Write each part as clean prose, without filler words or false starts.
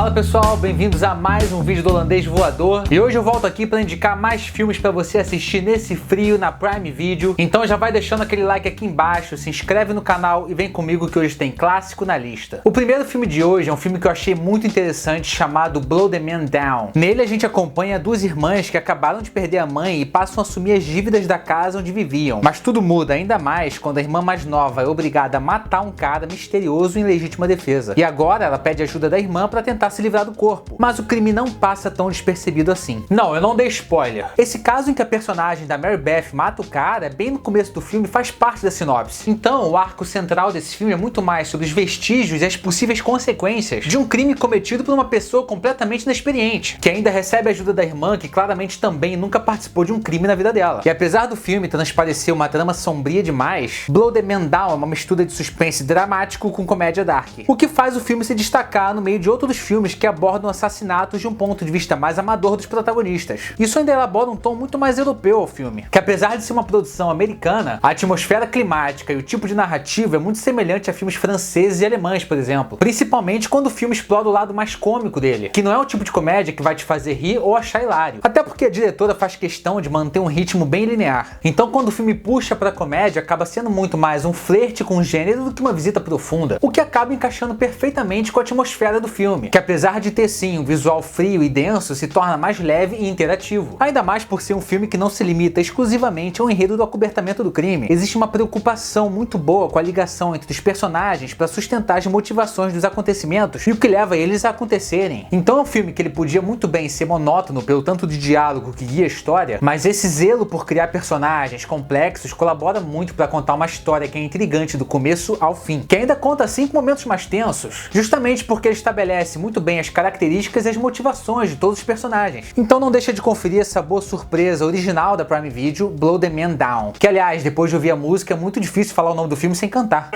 Fala pessoal, bem-vindos a mais um vídeo do Holandês Voador. E hoje eu volto aqui para indicar mais filmes para você assistir nesse frio na Prime Video. Então já vai deixando aquele like aqui embaixo, se inscreve no canal e vem comigo que hoje tem clássico na lista. O primeiro filme de hoje é um filme que eu achei muito interessante chamado Blow the Man Down. Nele a gente acompanha duas irmãs que acabaram de perder a mãe e passam a assumir as dívidas da casa onde viviam. Mas tudo muda ainda mais quando a irmã mais nova é obrigada a matar um cara misterioso em legítima defesa. E agora ela pede ajuda da irmã para tentar se livrar do corpo. Mas o crime não passa tão despercebido assim. Não, eu não dei spoiler. Esse caso em que a personagem da Mary Beth mata o cara, bem no começo do filme, faz parte da sinopse. Então, o arco central desse filme é muito mais sobre os vestígios e as possíveis consequências de um crime cometido por uma pessoa completamente inexperiente, que ainda recebe a ajuda da irmã, que claramente também nunca participou de um crime na vida dela. E apesar do filme transparecer uma trama sombria demais, Blow the Man Down é uma mistura de suspense dramático com comédia dark, o que faz o filme se destacar no meio de outros filmes que abordam assassinatos de um ponto de vista mais amador dos protagonistas. Isso ainda elabora um tom muito mais europeu ao filme, que apesar de ser uma produção americana, a atmosfera climática e o tipo de narrativa é muito semelhante a filmes franceses e alemães, por exemplo, principalmente quando o filme explora o lado mais cômico dele, que não é o tipo de comédia que vai te fazer rir ou achar hilário, até porque a diretora faz questão de manter um ritmo bem linear. Então quando o filme puxa pra comédia, acaba sendo muito mais um flerte com o gênero do que uma visita profunda, o que acaba encaixando perfeitamente com a atmosfera do filme, que apesar de ter sim um visual frio e denso, se torna mais leve e interativo. Ainda mais por ser um filme que não se limita exclusivamente ao enredo do acobertamento do crime. Existe uma preocupação muito boa com a ligação entre os personagens para sustentar as motivações dos acontecimentos e o que leva eles a acontecerem. Então é um filme que ele podia muito bem ser monótono pelo tanto de diálogo que guia a história, mas esse zelo por criar personagens complexos colabora muito para contar uma história que é intrigante do começo ao fim, que ainda conta assim com momentos mais tensos, justamente porque ele estabelece muito bem as características e as motivações de todos os personagens. Então não deixa de conferir essa boa surpresa original da Prime Video, Blow the Man Down, que aliás, depois de ouvir a música, é muito difícil falar o nome do filme sem cantar.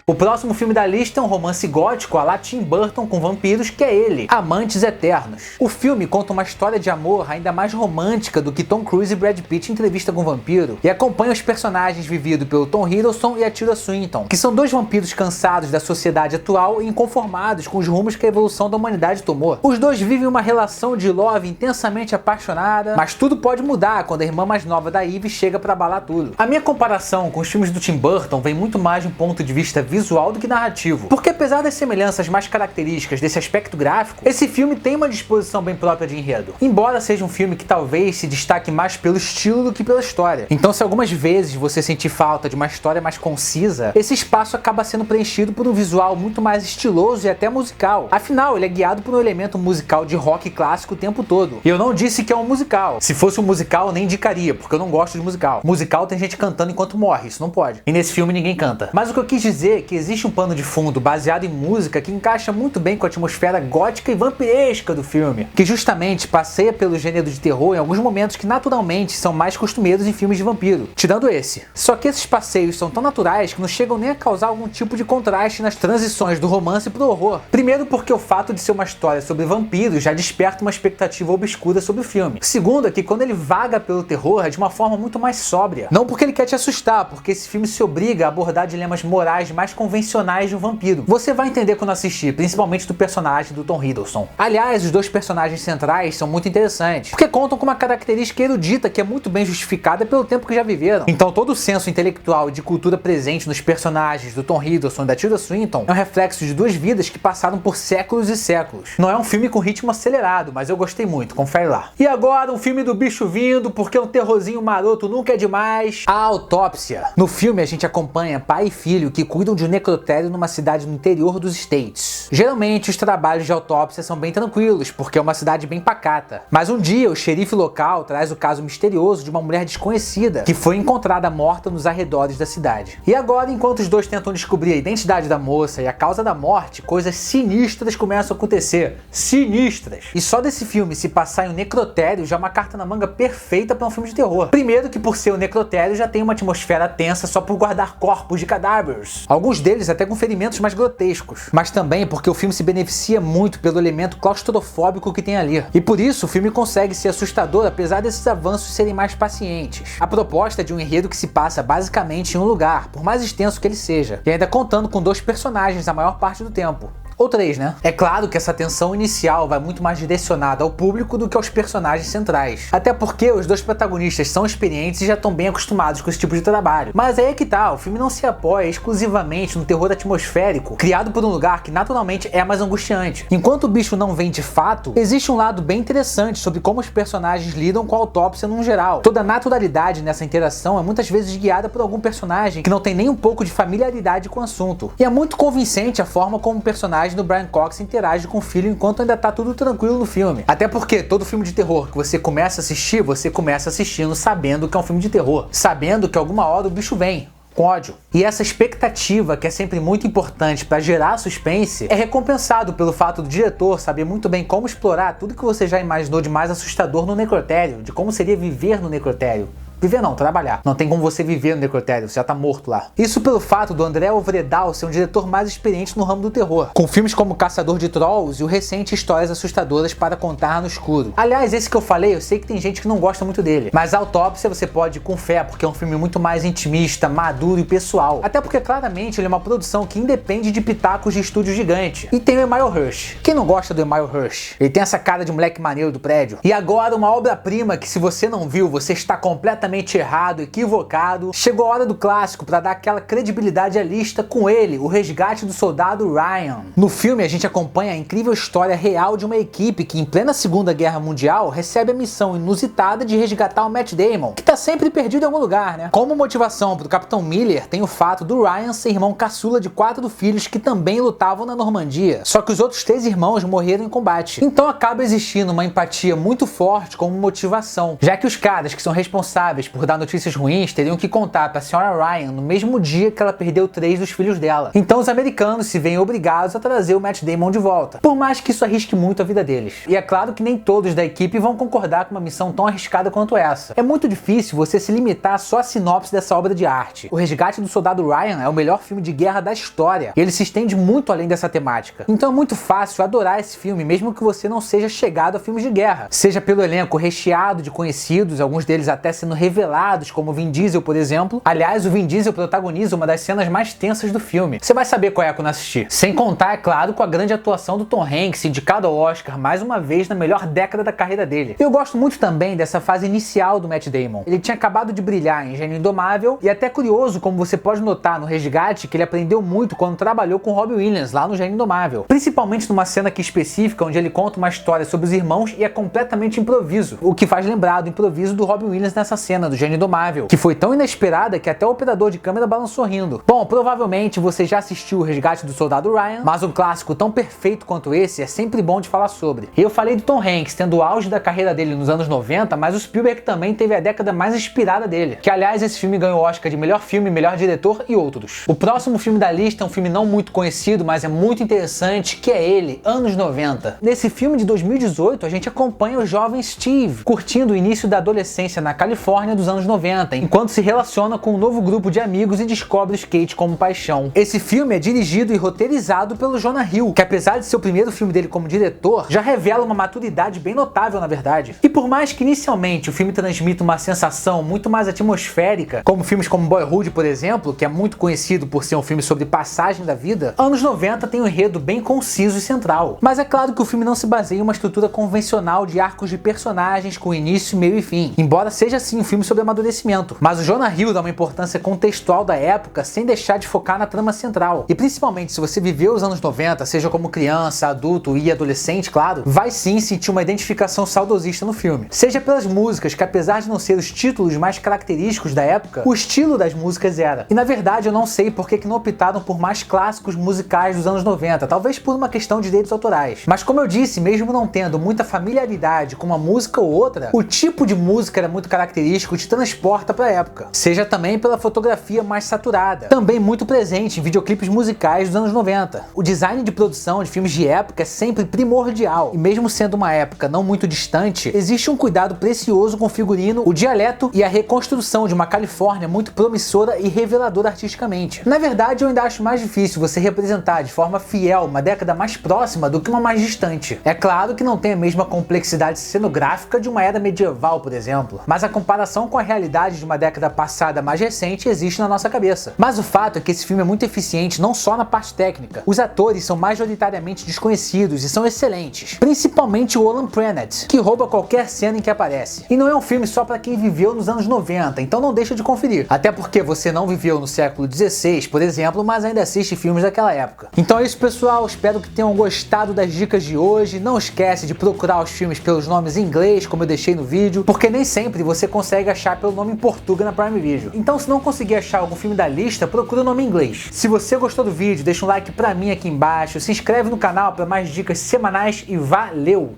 O próximo filme da lista é um romance gótico à la Tim Burton com vampiros, que é ele, Amantes Eternos. O filme conta uma história de amor ainda mais romântica do que Tom Cruise e Brad Pitt em Entrevista com o Vampiro, e acompanha os personagens vividos pelo Tom Hiddleston e a Tilda Swinton, que são dois vampiros cansados da sociedade atual e inconformados com os rumos que a evolução da humanidade tomou. Os dois vivem uma relação de love intensamente apaixonada, mas tudo pode mudar quando a irmã mais nova da Eve chega pra abalar tudo. A minha comparação com os filmes do Tim Burton vem muito mais de um ponto de vista visual do que narrativo, porque apesar das semelhanças mais características desse aspecto gráfico, esse filme tem uma disposição bem própria de enredo, embora seja um filme que talvez se destaque mais pelo estilo do que pela história. Então se algumas vezes você sentir falta de uma história mais concisa, esse espaço acaba sendo preenchido por um visual muito mais estiloso e até musical. Afinal, ele é guiado por um elemento musical de rock clássico o tempo todo. E eu não disse que é um musical. Se fosse um musical, eu nem indicaria, porque eu não gosto de musical. Musical tem gente cantando enquanto morre, isso não pode. E nesse filme ninguém canta. Mas o que eu quis dizer é que existe um pano de fundo baseado em música que encaixa muito bem com a atmosfera gótica e vampiresca do filme, que justamente passeia pelo gênero de terror em alguns momentos que naturalmente são mais costumeiros em filmes de vampiro, tirando esse. Só que esses passeios são tão naturais que não chegam nem a causar algum tipo de contraste nas transições do romance pro horror. Primeiro porque o fato de ser uma história sobre vampiros já desperta uma expectativa obscura sobre o filme. Segundo é que quando ele vaga pelo terror é de uma forma muito mais sóbria. Não porque ele quer te assustar, porque esse filme se obriga a abordar dilemas morais mais convencionais de um vampiro. Você vai entender quando assistir, principalmente do personagem do Tom Hiddleston. Aliás, os dois personagens centrais são muito interessantes, porque contam com uma característica erudita que é muito bem justificada pelo tempo que já viveram. Então todo o senso intelectual e de cultura presente nos personagens do Tom Hiddleston e da Tilda Swinton é um reflexo de duas vidas que passaram por séculos e séculos. Não é um filme com ritmo acelerado, mas eu gostei muito, confere lá. E agora um filme do bicho vindo, porque um terrorzinho maroto nunca é demais, A Autópsia. No filme a gente acompanha pai e filho que cuidam de um necrotério numa cidade no interior dos States. Geralmente os trabalhos de autópsia são bem tranquilos, porque é uma cidade bem pacata. Mas um dia o xerife local traz o caso misterioso de uma mulher desconhecida que foi encontrada morta nos arredores da cidade. E agora, enquanto os dois tentam descobrir a identidade da moça e a causa da morte, coisas sinistras começam a acontecer. Sinistras! E só desse filme se passar em um necrotério já é uma carta na manga perfeita para um filme de terror. Primeiro que por ser um necrotério já tem uma atmosfera tensa só por guardar corpos de cadáveres. Alguns deles até com ferimentos mais grotescos. Mas também porque porque o filme se beneficia muito pelo elemento claustrofóbico que tem ali. E por isso o filme consegue ser assustador apesar desses avanços serem mais pacientes. A proposta é de um enredo que se passa basicamente em um lugar, por mais extenso que ele seja, e ainda contando com 2 personagens a maior parte do tempo. Ou 3, né? É claro que essa tensão inicial vai muito mais direcionada ao público do que aos personagens centrais. Até porque os 2 protagonistas são experientes e já estão bem acostumados com esse tipo de trabalho. Mas aí é que tá, o filme não se apoia exclusivamente no terror atmosférico, criado por um lugar que naturalmente é mais angustiante. Enquanto o bicho não vem de fato, existe um lado bem interessante sobre como os personagens lidam com a autópsia num geral. Toda a naturalidade nessa interação é muitas vezes guiada por algum personagem que não tem nem um pouco de familiaridade com o assunto. E é muito convincente a forma como o personagem do Brian Cox interage com o filho enquanto ainda tá tudo tranquilo no filme. Até porque todo filme de terror que você começa a assistir, você começa assistindo sabendo que é um filme de terror, sabendo que alguma hora o bicho vem, com ódio. E essa expectativa, que é sempre muito importante para gerar suspense, é recompensado pelo fato do diretor saber muito bem como explorar tudo que você já imaginou de mais assustador no necrotério, de como seria viver no necrotério. Viver não, trabalhar. Não tem como você viver no necrotério, você já tá morto lá. Isso pelo fato do André Øvredal ser um diretor mais experiente no ramo do terror, com filmes como Caçador de Trolls e o recente Histórias Assustadoras para Contar no Escuro. Aliás, esse que eu falei, eu sei que tem gente que não gosta muito dele, mas a Autópsia você pode ir com fé, porque é um filme muito mais intimista, maduro e pessoal. Até porque claramente ele é uma produção que independe de pitacos de estúdio gigante. E tem o Emile Hirsch. Quem não gosta do Emile Hirsch? Ele tem essa cara de moleque maneiro do prédio. E agora uma obra-prima que, se você não viu, você está completamente errado, equivocado. Chegou a hora do clássico para dar aquela credibilidade à lista com ele, o resgate do soldado Ryan. No filme a gente acompanha a incrível história real de uma equipe que em plena Segunda Guerra Mundial recebe a missão inusitada de resgatar o Matt Damon, que tá sempre perdido em algum lugar, né? Como motivação pro Capitão Miller tem o fato do Ryan ser irmão caçula de 4 filhos que também lutavam na Normandia, só que os outros 3 irmãos morreram em combate. Então acaba existindo uma empatia muito forte como motivação, já que os caras que são responsáveis por dar notícias ruins teriam que contar para a senhora Ryan no mesmo dia que ela perdeu 3 dos filhos dela. Então os americanos se veem obrigados a trazer o Matt Damon de volta, por mais que isso arrisque muito a vida deles. E é claro que nem todos da equipe vão concordar com uma missão tão arriscada quanto essa. É muito difícil você se limitar só à sinopse dessa obra de arte. O Resgate do Soldado Ryan é o melhor filme de guerra da história, e ele se estende muito além dessa temática. Então é muito fácil adorar esse filme, mesmo que você não seja chegado a filmes de guerra. Seja pelo elenco recheado de conhecidos, alguns deles até sendo revelados, como Vin Diesel, por exemplo. Aliás, o Vin Diesel protagoniza uma das cenas mais tensas do filme. Você vai saber qual é quando assistir. Sem contar, é claro, com a grande atuação do Tom Hanks, indicado ao Oscar mais uma vez na melhor década da carreira dele. Eu gosto muito também dessa fase inicial do Matt Damon. Ele tinha acabado de brilhar em Gênio Indomável, e é até curioso como você pode notar no Resgate que ele aprendeu muito quando trabalhou com Robin Williams lá no Gênio Indomável. Principalmente numa cena aqui específica onde ele conta uma história sobre os irmãos e é completamente improviso, o que faz lembrar do improviso do Robin Williams nessa cena do Gênio Indomável, que foi tão inesperada que até o operador de câmera balançou rindo. Bom, provavelmente você já assistiu o Resgate do Soldado Ryan, mas um clássico tão perfeito quanto esse é sempre bom de falar sobre. Eu falei do Tom Hanks tendo o auge da carreira dele nos anos 90, mas o Spielberg também teve a década mais inspirada dele, que aliás esse filme ganhou o Oscar de melhor filme, melhor diretor e outros. O próximo filme da lista é um filme não muito conhecido, mas é muito interessante, que é ele, Anos 90. Nesse filme de 2018 a gente acompanha o jovem Steve curtindo o início da adolescência na Califórnia dos anos 90, enquanto se relaciona com um novo grupo de amigos e descobre o skate como paixão. Esse filme é dirigido e roteirizado pelo Jonah Hill, que apesar de ser o primeiro filme dele como diretor, já revela uma maturidade bem notável na verdade. E por mais que inicialmente o filme transmita uma sensação muito mais atmosférica, como filmes como Boyhood, por exemplo, que é muito conhecido por ser um filme sobre passagem da vida, Anos 90 tem um enredo bem conciso e central. Mas é claro que o filme não se baseia em uma estrutura convencional de arcos de personagens com início, meio e fim, embora seja sim um filme sobre amadurecimento. Mas o Jonah Hill dá uma importância contextual da época sem deixar de focar na trama central. E principalmente se você viveu os anos 90, seja como criança, adulto e adolescente, claro, vai sim sentir uma identificação saudosista no filme. Seja pelas músicas, que apesar de não ser os títulos mais característicos da época, o estilo das músicas era. E na verdade eu não sei por que não optaram por mais clássicos musicais dos anos 90, talvez por uma questão de direitos autorais. Mas como eu disse, mesmo não tendo muita familiaridade com uma música ou outra, o tipo de música era muito característico característico te transporta para a época, seja também pela fotografia mais saturada, também muito presente em videoclipes musicais dos anos 90. O design de produção de filmes de época é sempre primordial, e mesmo sendo uma época não muito distante, existe um cuidado precioso com o figurino, o dialeto e a reconstrução de uma Califórnia muito promissora e reveladora artisticamente. Na verdade, eu ainda acho mais difícil você representar de forma fiel uma década mais próxima do que uma mais distante. É claro que não tem a mesma complexidade cenográfica de uma era medieval, por exemplo, mas a comparação com a realidade de uma década passada mais recente existe na nossa cabeça. Mas o fato é que esse filme é muito eficiente não só na parte técnica. Os atores são majoritariamente desconhecidos e são excelentes, principalmente o Alan Prennett, que rouba qualquer cena em que aparece. E não é um filme só para quem viveu nos anos 90, então não deixa de conferir. Até porque você não viveu no século XVI, por exemplo, mas ainda assiste filmes daquela época. Então é isso, pessoal, espero que tenham gostado das dicas de hoje. Não esquece de procurar os filmes pelos nomes em inglês, como eu deixei no vídeo, porque nem sempre você consegue achar pelo nome em português na Prime Video. Então, se não conseguir achar algum filme da lista, procura o nome em inglês. Se você gostou do vídeo, deixa um like pra mim aqui embaixo, se inscreve no canal para mais dicas semanais e valeu!